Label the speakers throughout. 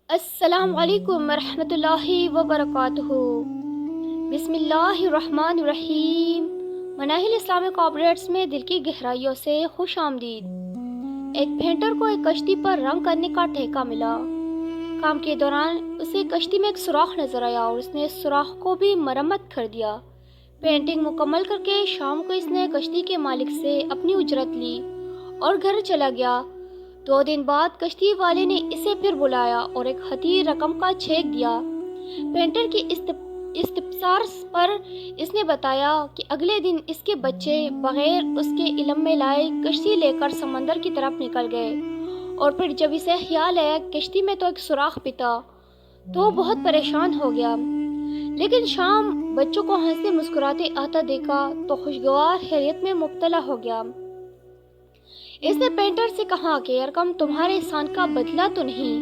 Speaker 1: السلام علیکم ورحمۃ اللہ وبرکاتہ۔ بسم اللہ الرحمن الرحیم۔ مناہل اسلامک کوآپریٹس میں دل کی گہرائیوں سے خوش آمدید۔ ایک پینٹر کو ایک کشتی پر رنگ کرنے کا ٹھیکہ ملا۔ کام کے دوران اسے کشتی میں ایک سوراخ نظر آیا اور اس نے اس سوراخ کو بھی مرمت کر دیا۔ پینٹنگ مکمل کر کے شام کو اس نے کشتی کے مالک سے اپنی اجرت لی اور گھر چلا گیا۔ 2 دن بعد کشتی والے نے اسے پھر بلایا اور ایک حقیر رقم کا چیک دیا۔ پینٹر کی استفسار پر اس نے بتایا کہ اگلے دن اس کے بچے بغیر اس کے علم میں لائے کشتی لے کر سمندر کی طرف نکل گئے، اور پھر جب اسے خیال آیا کشتی میں تو ایک سوراخ بھی تھا تو وہ بہت پریشان ہو گیا۔ لیکن شام بچوں کو ہنستے مسکراتے آتا دیکھا تو خوشگوار خیریت میں مبتلا ہو گیا۔ اس نے پینٹر سے کہا کہ رقم تمہارے احسان کا بدلہ تو نہیں،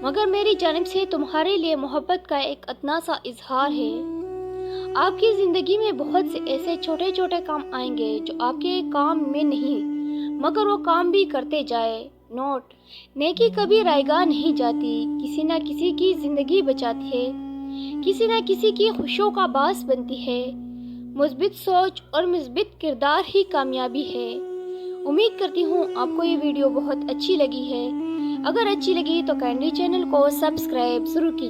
Speaker 1: مگر میری جانب سے تمہارے لیے محبت کا ایک ادنا سا اظہار ہے۔ آپ کی زندگی میں بہت سے ایسے چھوٹے چھوٹے کام آئیں گے جو آپ کے کام میں نہیں، مگر وہ کام بھی کرتے جائے۔ نوٹ: نیکی کبھی رائیگاں نہیں جاتی، کسی نہ کسی کی زندگی بچاتی ہے، کسی نہ کسی کی خوشیوں کا باعث بنتی ہے۔ مثبت سوچ اور مثبت کردار ہی کامیابی ہے۔ امید کرتی ہوں آپ کو یہ ویڈیو بہت اچھی لگی ہے۔ اگر اچھی لگی تو کائنڈلی چینل کو سبسکرائب ضرور کیجیے۔